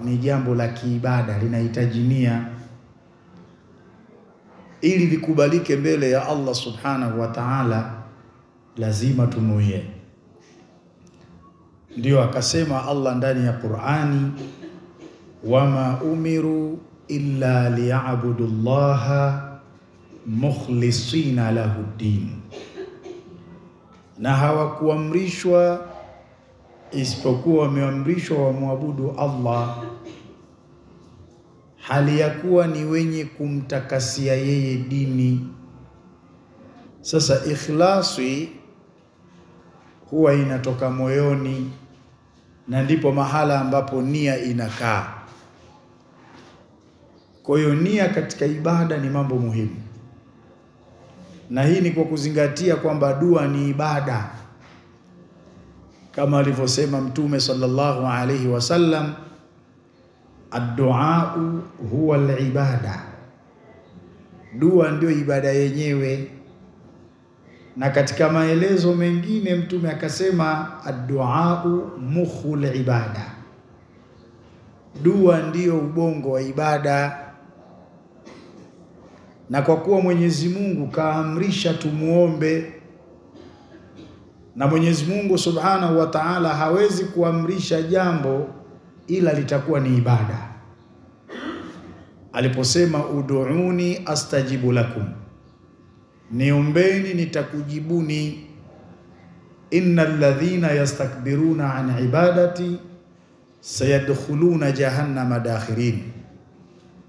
ni jambo la kiibada, linahitaji nia ili likubalike mbele ya Allah subhanahu wa ta'ala, lazima tunuie. Ndio akasema Allah ndani ya Qur'ani, wama umiru illa liya'budu Allaha mukhlisina lahu ddin, na hawakuamrishwa isipokuwa wameamrishwa wamwabudu Allah hali ya kuwa ni wenye kumtakasia yeye dini. Sasa ikhlasi huwa inatoka moyoni, na ndipo mahala ambapo nia inakaa. Kwa hiyo nia katika ibada ni mambo muhimu, na hii ni kwa kuzingatia kwamba dua ni ibada, kama alivyosema Mtume sallallahu alayhi wasallam, ad-du'a huwa al-ibada, dua ndio ibada yenyewe. Na katika maelezo mengine Mtume akasema ad-du'a mukhul ibada, dua ndio ubongo wa ibada. Na kwa kuwa Mwenyezi Mungu kaamrisha tumuombe, na Mwenyezi Mungu Subhanahu wa Ta'ala hawezi kuamrisha jambo ila litakuwa ni ibada. Aliposema ud'uni astajibu lakum, niombeni nitakujibuni. Innal ladhina yastakbiruna an ibadati sayadkhuluna jahannama dakhirin,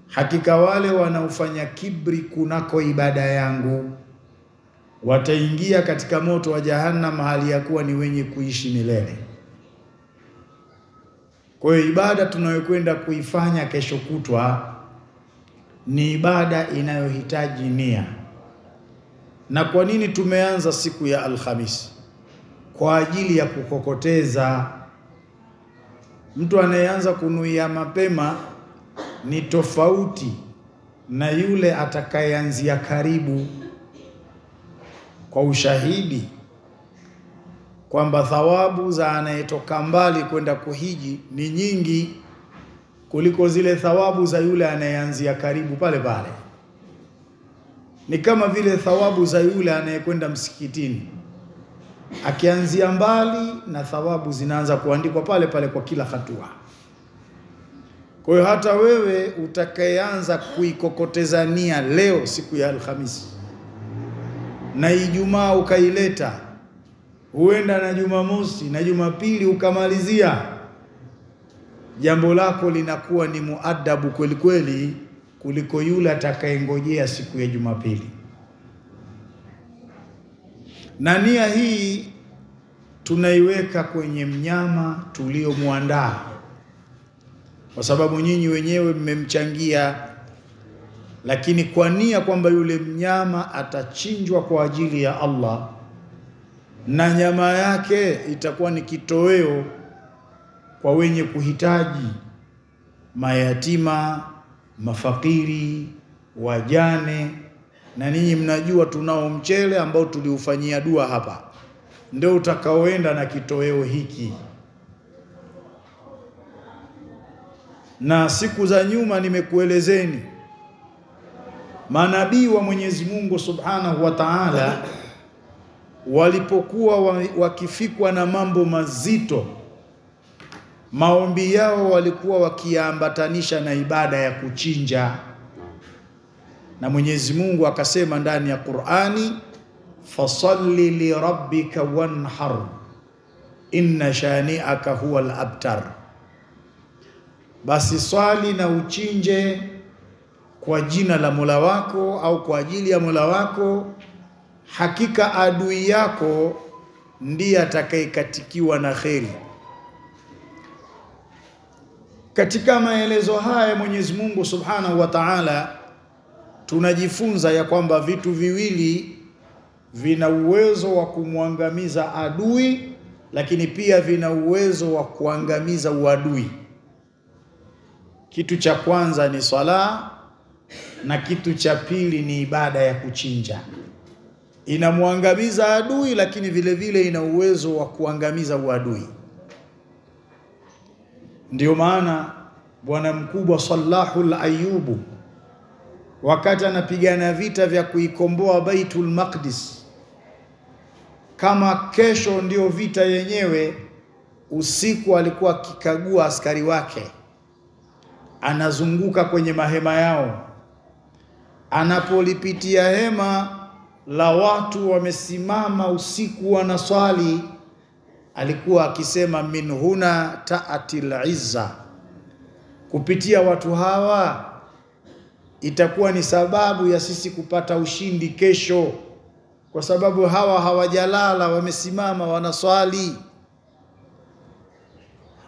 hakika wale wanaofanya kibri kunako ibada yangu wataingia katika moto wa jahannam hali ya kuwa ni wenye kuishi milele. Kwa hiyo ibada tunayokwenda kuifanya kesho kutwa ni ibada inayohitaji nia. Na kwa nini tumeanza siku ya Alhamisi? Kwa ajili ya kukokoteza. Mtu anayeanza kunuia mapema ni tofauti na yule atakayeanzia karibu, kwa ushahidi kwamba thawabu za anayetoka mbali kwenda kuhiji ni nyingi kuliko zile thawabu za yule anayeanzia karibu pale pale. Ni kama vile thawabu za yule anayekwenda msikitini, akianzia mbali na thawabu zinaanza kuandikwa pale pale kwa kila hatua. Kwa hiyo hata wewe utakayeanza kuikokoteza nia leo siku ya Alhamisi, na Ijumaa ukaileta, huenda na Jumamosi na Jumapili ukamalizia, jambo lako linakuwa ni muadabu kweli kweli kuliko yule atakayengojea siku ya Jumapili. Na nia hii tunaiweka kwenye mnyama tuliomuandaa, kwa sababu nyinyi wenyewe mmemchangia, lakini kwa nia kwamba yule mnyama atachinjwa kwa ajili ya Allah, na nyama yake itakuwa ni kitoweo kwa wenye kuhitaji, mayatima, mafakiri, wajane. Na ninyi mnajua tunao mchele ambao tuliufanyia dua hapa, ndio utakaoenda na kitoweo hiki. Na siku za nyuma nimekuelezeni manabii wa Mwenyezi Mungu Subhanahu wa Ta'ala walipokuwa wakifikwa na mambo mazito, maombi yao walikuwa wakiambatanisha na ibada ya kuchinja. Na Mwenyezi Mungu akasema ndani ya Qur'ani, fasalli li rabbika wanhar inna shani'aka huwal abtar, basi swali na uchinje kwa jina la Mola wako au kwa ajili ya Mola wako, hakika adui yako ndiye atakayekatikiwa na kheri. Katika maelezo haya Mwenyezi Mungu Subhanahu wa Ta'ala tunajifunza ya kwamba vitu viwili vina uwezo wa kumwangamiza adui, lakini pia vina uwezo wa kuangamiza uadui. Kitu cha kwanza ni swala, na kitu cha pili ni ibada ya kuchinja. Inamwangamiza adui, lakini vile vile ina uwezo wa kuangamiza uadui. Ndio maana bwana mkubwa Salahul Ayyubu, wakati anapigana vita vya kuikomboa Baitul Maqdis, kama kesho ndio vita yenyewe, usiku alikuwa akikagua askari wake, anazunguka kwenye mahema yao. Anapolipitia hema la watu wamesimama usiku wanaswali, alikuwa akisema min huna ta'atil izza, kupitia watu hawa itakuwa ni sababu ya sisi kupata ushindi kesho, kwa sababu hawa hawajalala, wamesimama wanaswali.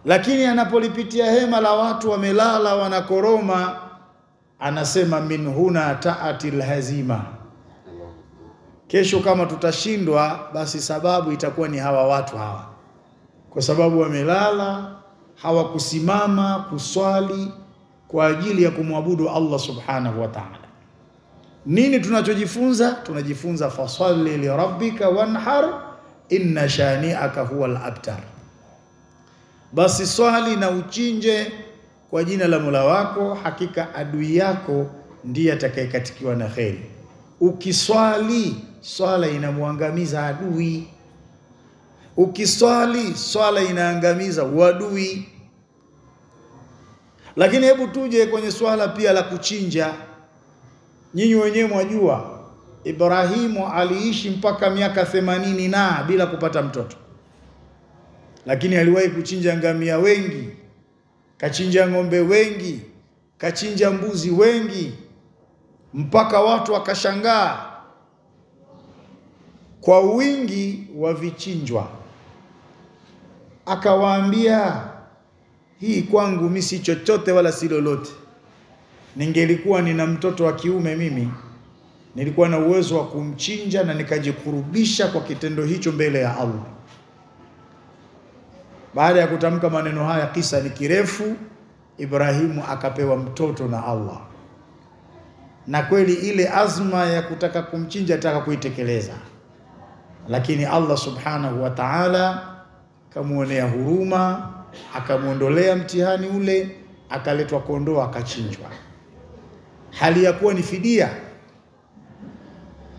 Lakini anapolipitia hema la watu wamelala wanakoroma, anasema min huna ta'atil hazima, kesho kama tutashindwa basi sababu itakuwa ni hawa watu hawa, kwa sababu wamelala, hawakusimama kuswali kwa ajili ya kumwabudu Allah subhanahu wa ta'ala. Nini tunachojifunza? Tunajifunza fasalli li rabbika wanhar inna shani'aka huwal abtar. Basi swali na uchinje kwa jina la Mola wako, hakika adui yako ndiye atakayekatikiwa na kheri. Ukiswali, swala inamuangamiza adui. Ukiswali, swala inaangamiza uadui. Lakini hebu tuje kwenye swala pia la kuchinja. Nyinyi wenyewe mwajua Ibrahimu aliishi mpaka miaka 80 na bila kupata mtoto, lakini aliwahi kuchinja ngamia wengi, kachinja ng'ombe wengi, kachinja mbuzi wengi, mpaka watu wakashangaa kwa wingi wa vichinjwa. Akawaambia, hii kwangu mimi si chochote wala si lolote. Ningelikuwa nina mtoto wa kiume mimi, nilikuwa na uwezo wa kumchinja na nikajikurubisha kwa kitendo hicho mbele ya Allah. Baada ya kutamka maneno haya, kisa ni kirefu, Ibrahimu akapewa mtoto na Allah. Na kweli ile azma ya kutaka kumchinja ataka kuitekeleza, lakini Allah subhanahu wa ta'ala kamuonea huruma, akamuondolea mtihani ule, akaletwa kondoo akachinjwa, hali ya kuwa ni fidia.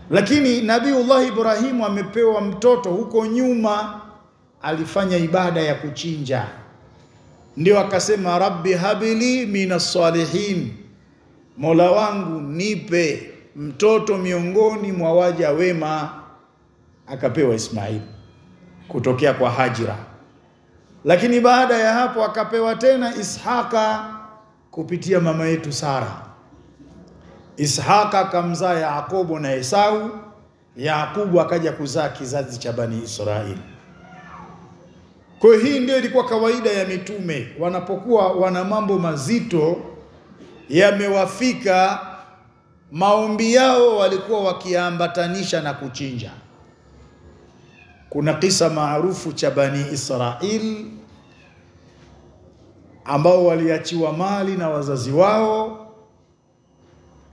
Lakini Nabiullah Ibrahimu amepewa mtoto, huko nyuma alifanya ibada ya kuchinja, ndio akasema rabbi habili minas salihin, Mola wangu nipe mtoto miongoni mwa waja wema. Akapewa Ismail kutokea kwa Hajira. Lakini baada ya hapo akapewa tena Ishaka kupitia mama yetu Sara. Ishaka akamzaa Yakobo na Esau. Yakobo akaja kuzaa kizazi cha Bani Israeli. Kwa hii ndio ilikuwa kawaida ya mitume, wanapokuwa wana mambo mazito yamewafika, maombi yao walikuwa wakiambatanisha na kuchinja. Kuna kisa maarufu cha Bani Israeli ambao waliachiwa mali na wazazi wao,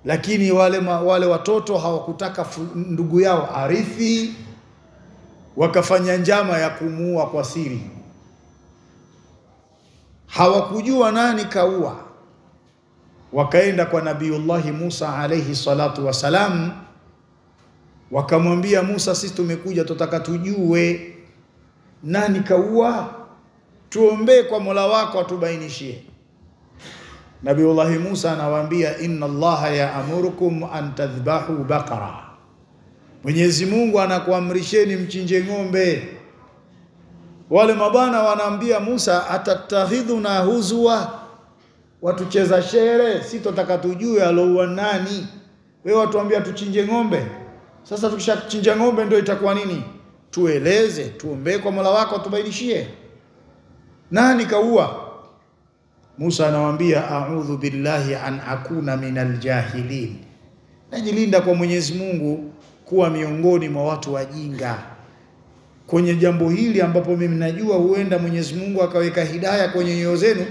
lakini wale watoto hawakutaka ndugu yao arithi, wakafanya njama ya kumuua kwa siri. Hawakujua nani kaua. Wakaenda kwa Nabiullah Musa alayhi salatu wasalam, wakamwambia Musa, sisi tumekuja tutaka tujue nani kaua, tuombe kwa Mola wako atubainishie. Nabiullah Musa anawaambia, inna Allaha ya'murukum an tadhbahu baqara, Mwenyezi Mungu anakuamrisheni mchinje ng'ombe. Wale mabana wanaambia Musa, atatakhidhuna huzwa, watucheza shere, si tutaka tujue alouwa nani, wewe watuambia tuchinje ng'ombe. Sasa tukishachinja ng'ombe ndio itakuwa nini? Tueleze, tuombe kwa Mola wako atubainishie nani kaua. Musa anawaambia, a'udhu billahi an akuna minal jahilin, najilinda kwa Mwenyezi Mungu kuwa miongoni mwa watu wajinga kwenye jambo hili, ambapo mimi najua huenda Mwenyezi Mungu akaweka hidayah kwenye nyoyo zenu,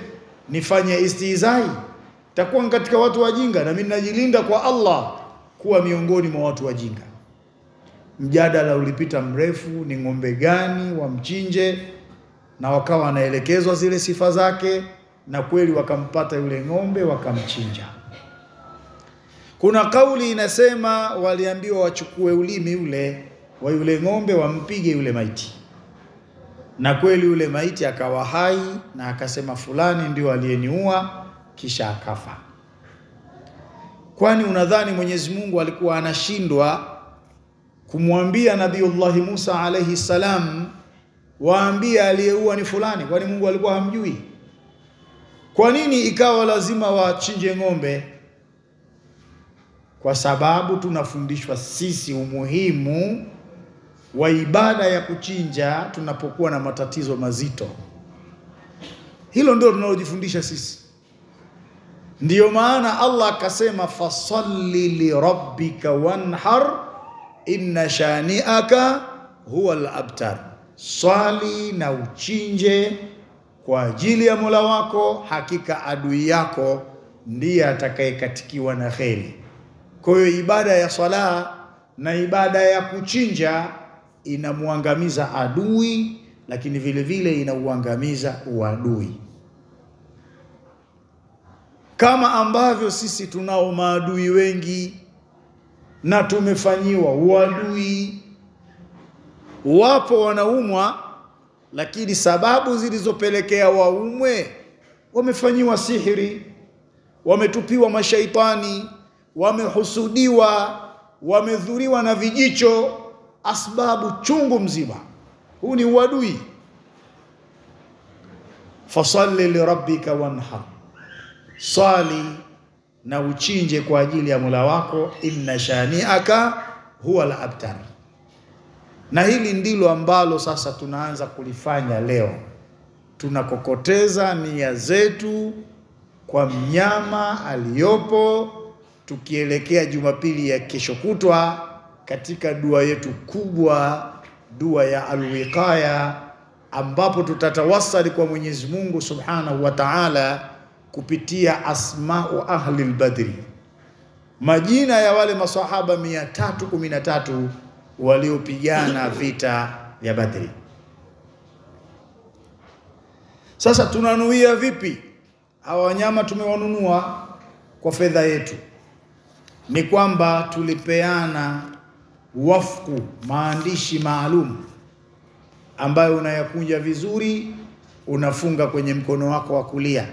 nifanye istihzai, takuwa katika watu wajinga, na mimi najilinda kwa Allah kuwa miongoni mwa watu wajinga. Mjadala ulipita mrefu, ni ng'ombe gani wamchinje, na wakawa wanaelekezwa zile sifa zake, na kweli wakampata yule ng'ombe wakamchinja. Kuna kauli inasema waliambiwa wachukue ulimi ule wa yule ng'ombe wampige yule maiti, na kweli yule maiti akawa hai na akasema fulani ndio aliyeniua, kisha akafa. Kwani unadhani Mwenyezi Mungu alikuwa anashindwa kumwambia Nabiiullah Musa alayhi salam waambie aliyeua ni fulani? Kwani Mungu alikuwa hamjui? Kwa nini ikawa lazima wachinje ng'ombe? Kwa sababu tunafundishwa sisi umuhimu wa ibada ya kuchinja tunapokuwa na matatizo mazito. Hilo ndio tunalojifundisha sisi. Ndiyo maana Allah akasema fasalli li rabbika wanhar inna shani'aka huwa al-abtar. Swali na uchinje kwa ajili ya Mola wako, hakika adui yako ndiye atakayekatikiwa na kheri. Kwa hiyo ibada ya swala na ibada ya kuchinja inamuangamiza adui, lakini vile vile inauangamiza uadui. Kama ambavyo sisi tunao maadui wengi na tumefanyiwa uadui. Wapo wanaumwa, lakini sababu zilizopelekea waumwe, wamefanyiwa sihiri, wametupiwa mashaitani, wamehusudiwa, wamedhuriwa na vijicho, asbabu chungu mzima. Huu ni uadui. Fasalli li rabbika wanhar, swali na uchinje kwa ajili ya Mola wako, inna shani'aka huwa al-abtar. Na hili ndilo ambalo sasa tunaanza kulifanya leo. Tunakokoteza nia zetu kwa mnyama aliyopo, tukielekea Jumapili ya kesho kutwa katika dua yetu kubwa, dua ya al-wiqaya, ambapo tutatawasali kwa Mwenyezi Mungu Subhanahu wa Ta'ala kupitia asma'u ahli al-badri, majina ya wale maswahaba 313 waliopigana vita vya Badri. Sasa tunanuia vipi? Hawa wanyama tumewanunua kwa fedha yetu. Ni kwamba tulipeana wafku, maandishi maalum ambayo unayakunja vizuri, unafunga kwenye mkono wako wa kulia.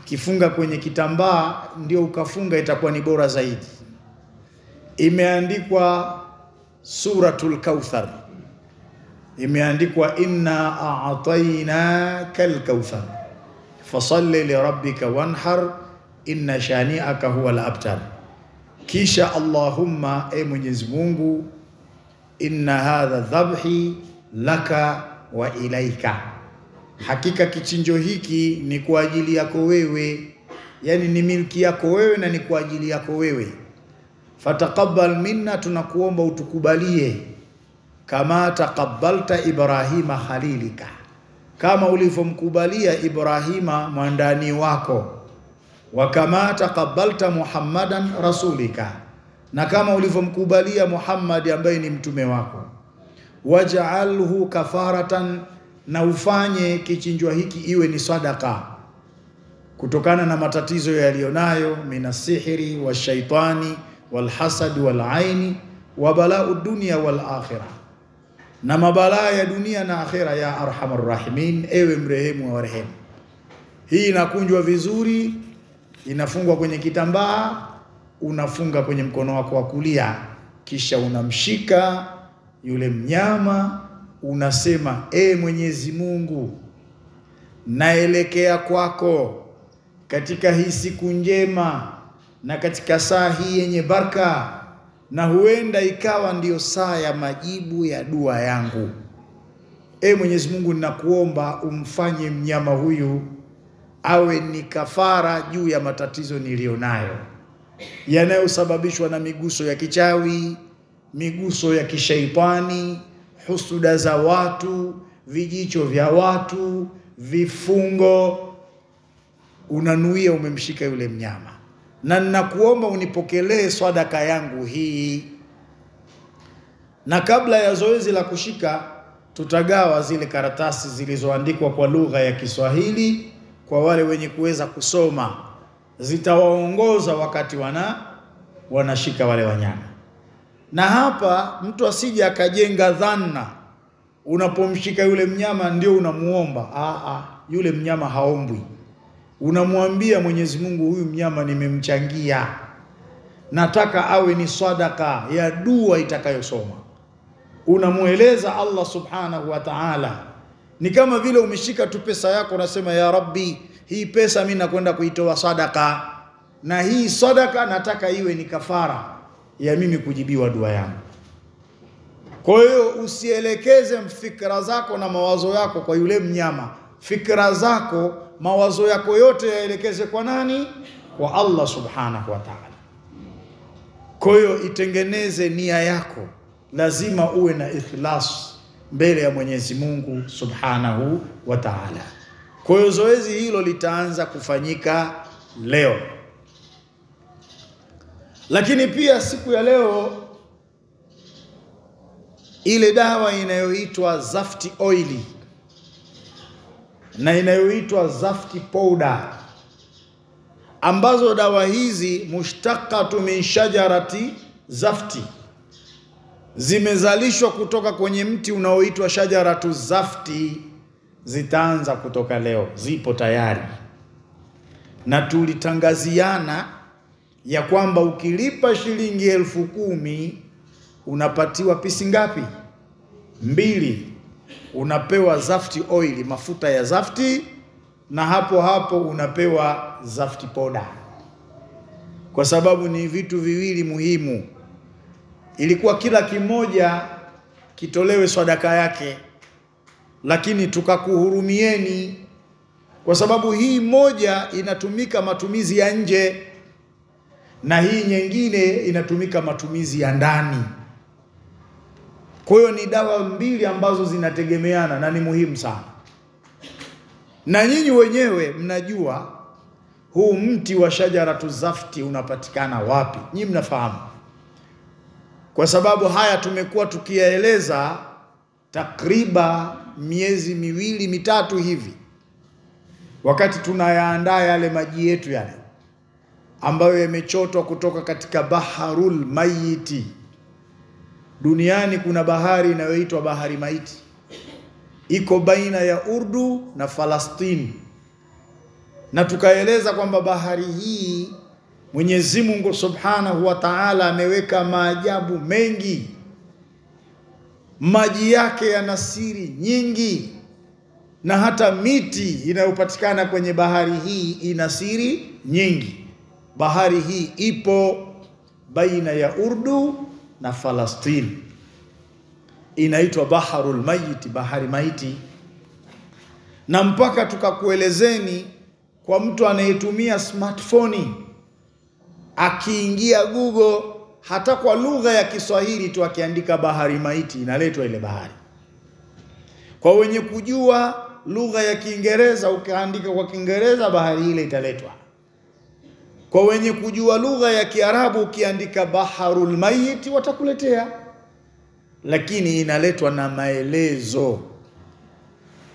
Kifunga kwenye kitambaa ndio ukafunga, itakuwa ni bora zaidi. Imeandikwa Suratul Kauthar, imeandikwa inna a'tainaka al-kauthar fasalli li rabbika wanhar inna shani'aka huwa al-abtar. Kisha Allahumma, e Mwenyezi Mungu, inna hadha dhabhi laka wa ilaika, hakika kichinjo hiki ni kwa ajili yako wewe, yani ni milki yako wewe na ni kwa ajili yako wewe. Fataqabbal minna, tunakuomba utukubalie, kama taqabbalta Ibrahima khalilika, kama ulivyomkubalia Ibrahima mwandani wako, wa kama taqabbalta Muhammadan rasulika, na kama ulivyomkubalia Muhammad ambaye ni mtume wako. Waj'alhu kafaratan, na ufanye kichinjwa hiki iwe ni sadaka kutokana na matatizo yalionayo, minasihiri wa shaitani wal hasad wal aini wa bala'u dunya wal akhirah, na mabalaa ya dunia na akhira, ya arhamar rahimin, ewe mrehemu wa rehemu. Hii inakunjwa vizuri, inafungwa kwenye kitambaa, unafunga kwenye mkono wako wa kulia, kisha unamshika yule mnyama, unasema, e Mwenyezi Mungu, naelekea kwako katika hii siku njema na katika saa hii yenye baraka, na huenda ikawa ndiyo saa ya majibu ya dua yangu. E Mwenyezi Mungu, ninakuomba umfanye mnyama huyu awe ni kafara juu ya matatizo nilionayo yanayosababishwa na miguso ya kichawi, miguso ya kishaitani, husuda za watu, vijicho vya watu, vifungo. Unanuia umemshika yule mnyama, na ninakuomba unipokelee sadaka yangu hii. Na kabla ya zoezi la kushika, tutagawa zile karatasi zilizoandikwa kwa lugha ya Kiswahili kwa wale wenye kuweza kusoma, zitawaongoza wakati wanashika wale wanyama. Na hapa mtu asije akajenga dhanna unapomshika yule mnyama ndio unamuomba. Yule mnyama haombwi. Unamwambia Mwenyezi Mungu, huyu mnyama nimemchangia, nataka awe ni sadaka ya dua itakayosoma. Unamueleza Allah subhanahu wa ta'ala. Ni kama vile umeshika tu pesa yako, unasema ya Rabbi, hii pesa mimi nakwenda kuitoa sadaka, na hii sadaka nataka iwe ni kafara ya mimi kujibiwa dua yangu. Kwa hiyo usielekeze fikra zako na mawazo yako kwa yule mnyama. Fikra zako, mawazo yako yote yaelekeze kwa nani? Kwa Allah subhanahu wa ta'ala. Kwa hiyo itengeneze nia yako, lazima uwe na ikhlas mbele ya Mwenyezi Mungu subhanahu wa ta'ala. Kwa hiyo zoezi hilo litaanza kufanyika leo. Lakini pia siku ya leo ile dawa inayoitwa Zafti Oili na inayoitwa Zafti Powder, ambazo dawa hizi mushtaqatu min shajarati Zafti, zimezalishwa kutoka kwenye mti unaoitwa shajaratu Zafti, zitaanza kutoka leo, zipo tayari. Na tulitangaziana ya kwamba ukilipa shilingi 10,000 unapatiwa pisi ngapi? 2. Unapewa Zafti Oil, mafuta ya Zafti, na hapo unapewa Zafti Powder, kwa sababu ni vitu viwili muhimu. Ilikuwa kila kimoja kitolewe sadaka yake, lakini tukakuhurumieni kwa sababu hii moja inatumika matumizi ya nje na hii nyingine inatumika matumizi ya ndani. Kwa hiyo ni dawa mbili ambazo zinategemeana na ni muhimu sana. Na nyinyi wenyewe mnajua huu mti wa shajaratu Zafti unapatikana wapi. Nyinyi mnafahamu, kwa sababu haya tumekuwa tukiyaeleza takriban miezi 2-3 hivi, wakati tunayaandaa yale maji yetu yale ambayo yamechotwa kutoka katika Baharul Mayiti. Duniani kuna bahari inayoitwa Bahari Maiti, iko baina ya Urdu na Falastini, na tukaeleza kwamba bahari hii Mwenyezi Mungu Subhanahu wa Ta'ala ameweka maajabu mengi. Maji yake yana siri nyingi, na hata miti inayopatikana kwenye bahari hii ina siri nyingi. Bahari hii ipo baina ya Urdu na Falastini, inaitwa Baharul Mayiti, Bahari Maiti. Na mpaka tukakuelezeni kwa mtu anayetumia smartphone, akiingia Google hata kwa lugha ya Kiswahili tu akiandika Bahari Maiti inaletwa ile bahari. Kwa wenye kujua lugha ya Kiingereza ukaandika kwa Kiingereza bahari ile italetwa. Kwa wenye kujua lugha ya Kiarabu ukiandika Baharul Mayiti watakuletea, lakini inaletwa na maelezo.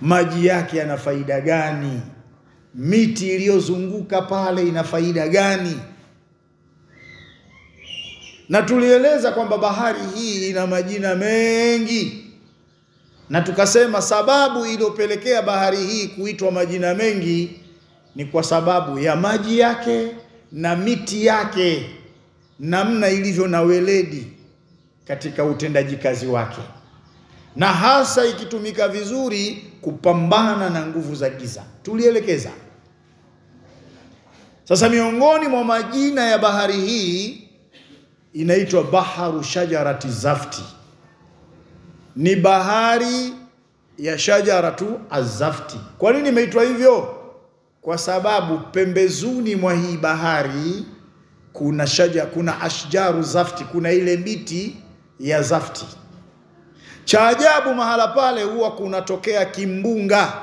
Maji yake yana faida gani? Miti iliyozunguka pale ina faida gani? Na tulieleza kwamba bahari hii ina majina mengi, na tukasema sababu iliyopelekea bahari hii kuitwa majina mengi ni kwa sababu ya maji yake na miti yake, namna ilivyo na weledi katika utendaji kazi wake, na hasa ikitumika vizuri kupambana na nguvu za giza. Tulielekeza. Sasa miongoni mwa majina ya bahari hii inaitwa Baharu Shajarati Zafti, ni bahari ya shajaratu azafti. Kwa nini imeitwa hivyo? Kwa sababu pembezoni mwa hii bahari kuna ashjaru zafti, kuna ile miti ya zafti. Cha ajabu mahala pale huwa kunatokea kimbunga,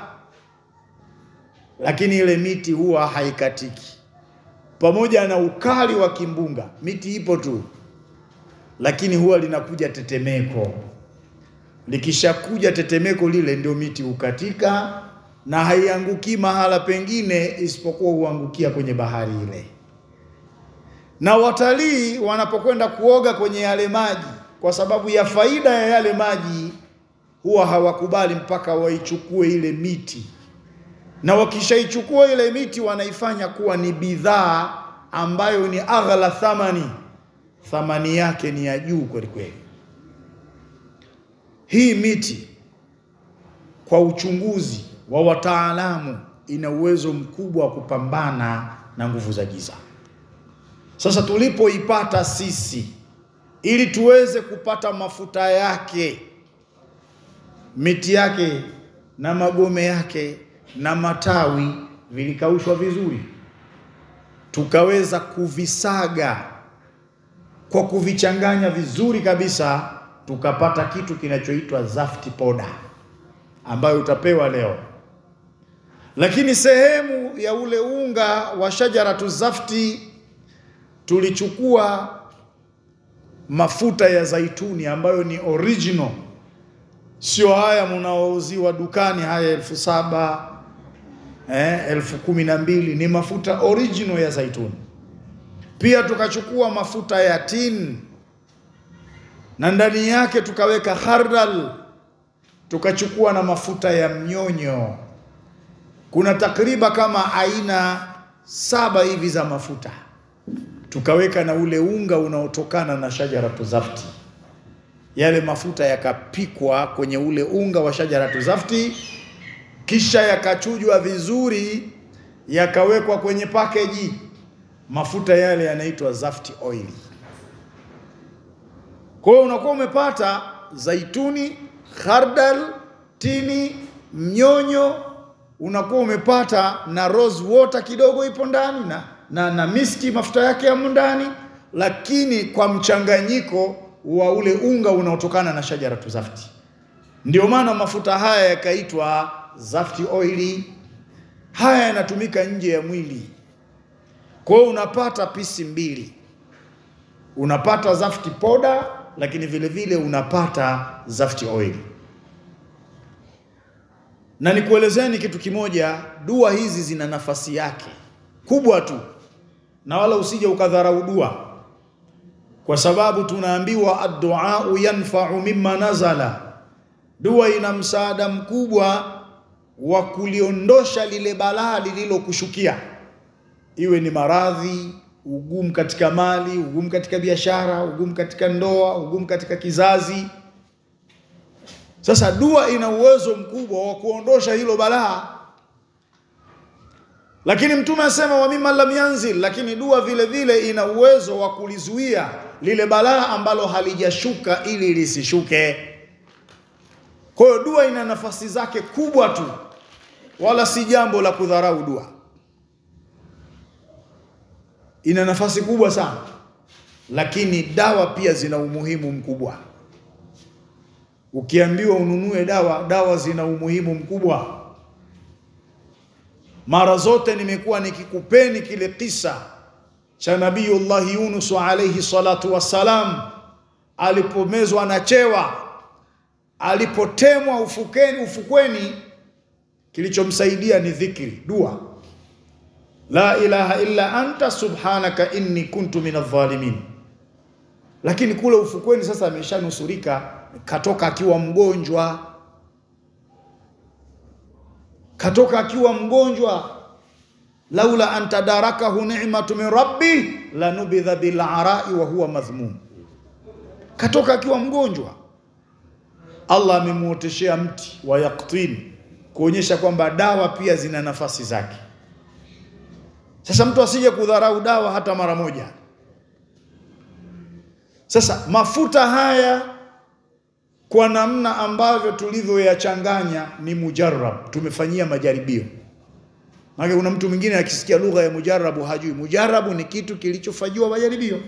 lakini ile miti huwa haikatiki. Pamoja na ukali wa kimbunga, miti ipo tu, lakini huwa linakuja tetemeko. Likishakuja tetemeko lile ndio miti ukatika na haianguki mahala pengine isipokuwa huangukia kwenye bahari ile. Na watalii wanapokwenda kuoga kwenye yale maji, kwa sababu ya faida ya yale maji, huwa hawakubali mpaka waichukue ile miti, na wakishaichukua ile miti wanaifanya kuwa ni bidhaa ambayo ni aghla thamani yake ni ya juu kweli kweli. Hii miti kwa uchunguzi wa wataalamu ina uwezo mkubwa wa kupambana na nguvu za giza. Sasa tulipoipata sisi, ili tuweze kupata mafuta yake, miti yake na magome yake na matawi vilikaushwa vizuri, tukaweza kuvisaga kwa kuvichanganya vizuri kabisa, tukapata kitu kinachoitwa zafti poda ambayo utapewa leo. Lakini sehemu ya ule unga wa shajaratu zafti tulichukua mafuta ya zaituni ambayo ni original, sio haya mnaouziwa dukani haya 7,000 12,000, ni mafuta original ya zaituni. Pia tukachukua mafuta ya tin na ndani yake tukaweka khardal, tukachukua na mafuta ya mnyonyo. Kuna takriba kama aina 7 hivi za mafuta, tukaweka na ule unga unaotokana na shajaratu zafti. Yale mafuta yakapikwa kwenye ule unga wa shajaratu zafti, kisha yakachujwa vizuri, yakawekwa kwenye package. Mafuta yale yanaitwa zafti oil. Kwa hiyo unakuwa umepata zaituni, khardal, tini, mnyonyo, unakuwa umepata na rose water kidogo ipo ndani na miski mafuta yake ya ndani, lakini kwa mchanganyiko wa ule unga unaotokana na shajaratu zafti. Ndio maana mafuta haya yakaitwa zafti oil. Haya yanatumika nje ya mwili. Kwa hiyo unapata pisi mbili, unapata zafti poda, lakini vile vile unapata zafti oil. Na nikuelezeni kitu kimoja, dua hizi zina nafasi yake kubwa tu, na wala usije ukadharau dua, kwa sababu tunaambiwa ad-du'a yanfa'u mimma nazala. Dua ina msaada mkubwa wa kuliondosha lile balaa lililokushukia, iwe ni maradhi, ugumu katika mali, ugumu katika biashara, ugumu katika ndoa, ugumu katika kizazi. Sasa dua ina uwezo mkubwa wa kuondosha hilo balaa. Lakini Mtume asema wa mimma lam yanzil, lakini dua vile vile ina uwezo wa kulizuia lile balaa ambalo halijashuka ili lisishuke. Kwa hiyo dua ina nafasi zake kubwa tu, wala si jambo la kudharau dua. Ina nafasi kubwa sana, lakini dawa pia zina umuhimu mkubwa. Ukiambiwa ununue dawa zina umuhimu mkubwa. Mara zote nimekuwa nikikupeni kile kisa cha Nabiyullah Yunus alayhi salatu wassalam, alipomezwa na chewa, alipotemwa ufukweni, kilichomsaidia ni dhikri, dua. La ilaha illa anta subhanaka inni kuntu minadh-dhalimin. Lakini kule ufukweni sasa ameshanusurika, katoka akiwa mgonjwa. Laula anta darakahu ni'matu min rabbi lanubidha bil ara'i wa huwa madhmum. Katoka akiwa mgonjwa, Allah amemuoteshea mti wa yaqtin, kuonyesha kwamba dawa pia zina nafasi zake. Sasa mtu asije kudharau dawa hata mara moja. Sasa mafuta haya kwa namna ambavyo tulivyoyachanganya ni mujarrab, tumefanyia majaribio. Maana kuna mtu mwingine akisikia lugha ya mujarrabu hajui. Mujarrabu ni kitu kilichofanyiwa majaribio.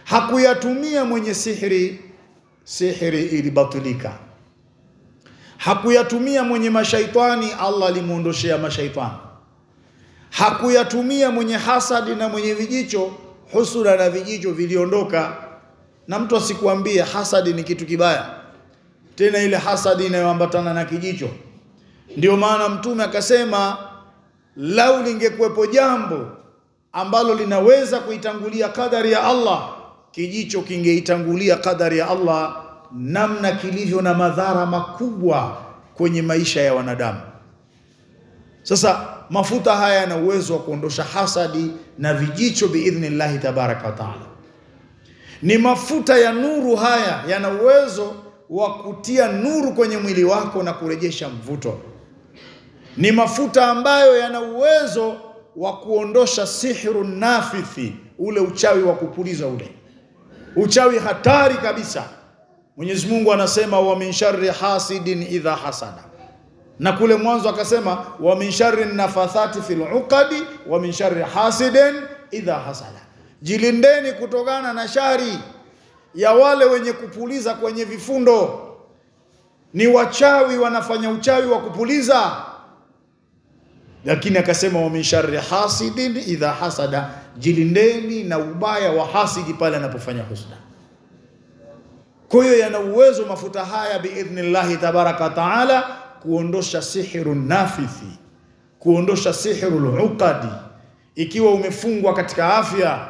Hakuyatumia mwenye sihiri ilibatilika. Hakuyatumia mwenye mashaitani, Allah alimuondoshea mashaitani. Hakuyatumia mwenye hasadi na mwenye vijicho, husura na vijicho viliondoka. Na mtu asikuambie hasadi ni kitu kibaya, tena ile hasadi inayoambatana na kijicho. Ndio maana Mtume akasema, lau lingekuwepo jambo ambalo linaweza kuitangulia kadari ya Allah, kijicho kingeitangulia kadari ya Allah, namna kilivyo na madhara makubwa kwenye maisha ya wanadamu. Sasa mafuta haya yana uwezo wa kuondosha hasadi na vijicho biidhnillahi tabaraka wa taala. Ni mafuta ya nuru haya, yana uwezo wa kutia nuru kwenye mwili wako na kurejesha mvuto. Ni mafuta ambayo yana uwezo wa kuondosha sihru nafithi, ule uchawi wa kupuliza, ule uchawi hatari kabisa. Mwenyezi Mungu anasema, wa min sharri hasidin idha hasada, na kule mwanzo akasema, wa min sharri nafathati fil uqadi wa min sharri hasidin idha hasada. Jilindeni kutokana na shari ya wale wenye kupuliza kwenye vifundo. Ni wachawi, wanafanya uchawi wa kupuliza. Lakini akasema, wa min sharri hasidin idha hasada, jilindeni na ubaya wa hasidi pale anapofanya husda. Kwa hiyo yana uwezo mafuta haya biidhnillahi tabaraka taala kuondosha sihru nafithi, kuondosha sihru uqadi. Ikiwa umefungwa katika afya,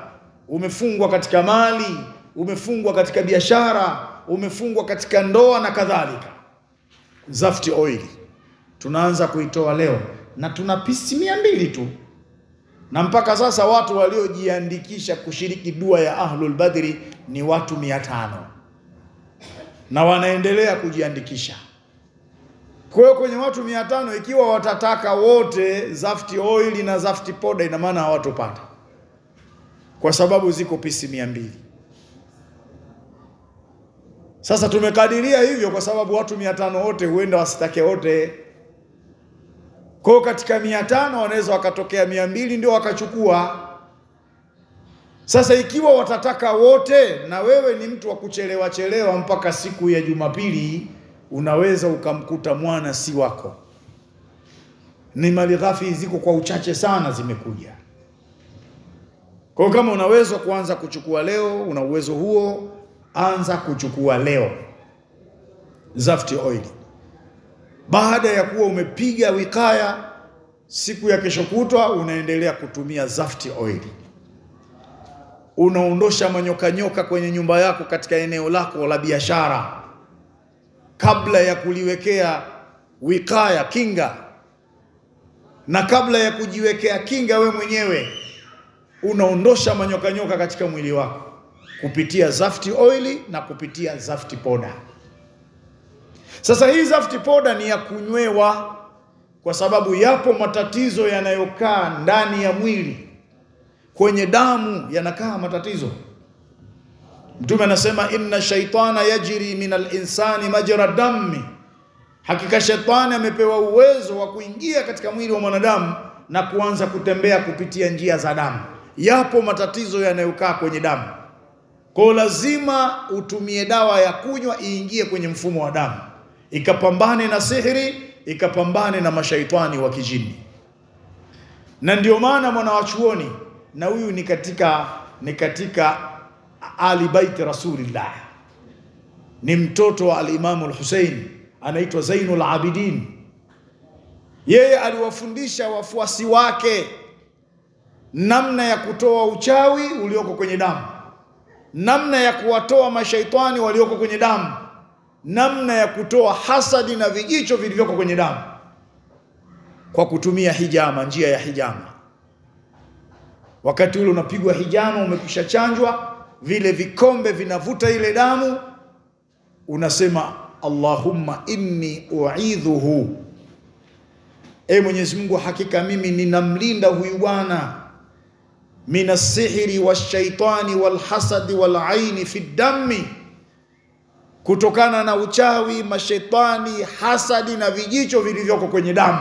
umefungwa katika mali, umefungwa katika biashara, umefungwa katika ndoa na kadhalika, Zafti Oil tunaanza kuitoa leo, na tuna pisi 200 tu, na mpaka sasa watu waliojiandikisha kushiriki dua ya Ahlul Badri ni watu 500, na wanaendelea kujiandikisha. Kwa hiyo kwenye watu 500, ikiwa watataka wote Zafti Oil na Zafti Poda, ina maana hawatopata, kwa sababu ziko pisi 200. Sasa tumekadiria hivyo kwa sababu watu 500 wote huenda wasitake wote. Kwa hiyo katika 500 wanaweza wakatokea 200 ndio wakachukua. Sasa ikiwa watataka wote, na wewe ni mtu wa kuchelewa mpaka siku ya Jumapili, unaweza ukamkuta mwana si wako. Ni malighafi ziko kwa uchache sana zimekuja. Kwa hiyo kama unaweza kuanza kuchukua leo, una uwezo huo, anza kuchukua leo Zafti Oil. Baada ya kuwa umepiga wikaya, siku ya kesho kutwa unaendelea kutumia Zafti Oil. Unaondosha manyoka kwenye nyumba yako, katika eneo lako la biashara, kabla ya kuliwekea wikaya, kinga. Na kabla ya kujiwekea kinga we mwenyewe, unaondosha manyoka katika mwili wako kupitia Zafti Oil na kupitia Zafti Poda. Sasa hii Zafti Poda ni ya kunywewa, kwa sababu yapo matatizo yanayokaa ndani ya mwili, kwenye damu yanakaa matatizo. Mtume anasema, inna shaitana yajri minal insani majra dami, hakika shetani amepewa uwezo wa kuingia katika mwili wa mwanadamu na kuanza kutembea kupitia njia za damu. Yapo matatizo yanayokaa kwenye damu, kwa lazima utumie dawa ya kunywa iingie kwenye mfumo wa damu, ikapambane na sihiri, ikapambane na mashaitani wa kijini. Na ndio maana mwanawachuoni, na huyu ni katika Ali Baiti Rasulillah, ni mtoto wa al-Imam al-Hussein, anaitwa Zainul Abidin. Yeye aliwafundisha wafuasi wake namna ya kutoa uchawi ulioko kwenye damu, namna ya kuwatoa mashaitani walioko kwenye damu, namna ya kutoa hasadi na vijicho vilivyoko kwenye damu, kwa kutumia hijama, njia ya hijama. Wakati ule unapigwa hijama, umekwisha chanjwa, vile vikombe vinavuta ile damu, unasema Allahumma inni u'idhuhu, Mwenyezi Mungu, hakika mimi ninamlinda huyu bwana, minas sihri washaitani walhasadi walaini fi dami, kutokana na uchawi, mashaitani, hasadi na vijicho vilivyoko kwenye damu.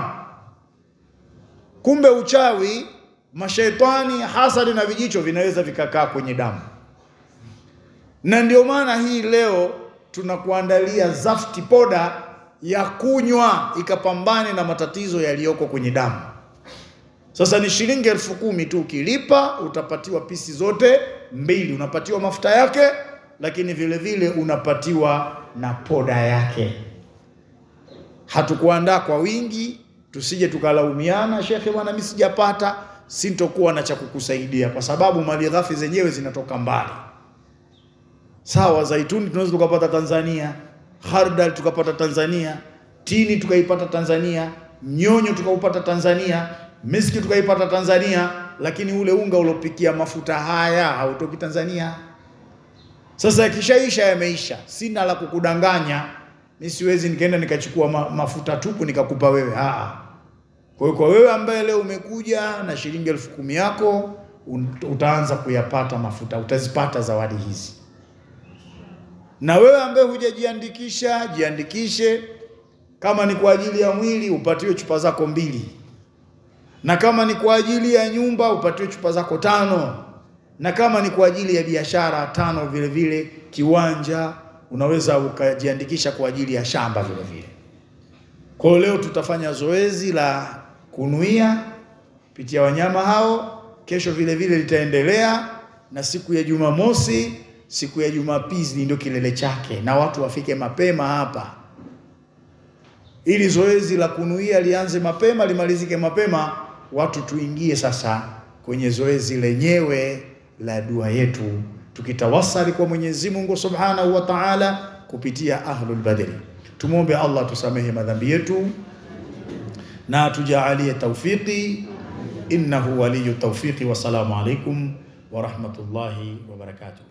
Kumbe uchawi, mashaitani, hasadi na vijicho vinaweza vikakaa kwenye damu. Na ndio maana hii leo tunakuandalia Zafti Poda ya kunywa ikapambane na matatizo yaliyoko kwenye damu. Sasa ni shilingi 10,000 tu, ukilipa utapatiwa pisi zote 2, unapatiwa mafuta yake, lakini vile vile unapatiwa na poda yake. hatukuandaa kwa wingi, tusije tukalaumiana, shekhe bwana mimi sijapata, sintokuwa na cha kukusaidia, kwa sababu mali ghafi zenyewe zinatoka mbali. Sawa, zaituni tunaweza tukapata Tanzania, khardal tukapata Tanzania, tini tukaipata Tanzania, nyonyo tukaupata Tanzania, miski tukaipata Tanzania, lakini ule unga ulopikia mafuta haya hautoki Tanzania. Sasa yakishaisha yameisha, sina la kukudanganya, mimi siwezi nikaenda nikachukua mafuta tupu nikakupa wewe. Kwa hiyo kwa wewe ambaye leo umekuja na shilingi 10,000 yako, utaanza kuyapata mafuta, utazipata zawadi hizi. Na wewe ambaye hujajiandikisha, jiandikishe. Kama ni kwa ajili ya mwili upatiwe chupa zako 2. Na kama ni kwa ajili ya nyumba upatiwe chupa zako 5. Na kama ni kwa ajili ya biashara 5 vile vile, kiwanja unaweza ukajiandikisha kwa ajili ya shamba vile vile. Kwa leo tutafanya zoezi la kunuia kupitia wanyama hao, kesho vile vile litaendelea, na siku ya Jumamosi, siku ya Jumapili ndio kilele chake, na watu wafike mapema hapa ili zoezi la kunuia lianze mapema, limalizike mapema, watu tuingie sasa kwenye zoezi lenyewe la dua yetu, tukitawasali kwa Mwenyezi Mungu Subhanahu wa Ta'ala kupitia Ahlul Badri. Tumuombe Allah tusamehe madhambi yetu na tujaalie tawfiki, innahu waliyyu tawfiki. Wa salamu alaykum wa rahmatullahi wa barakatuh.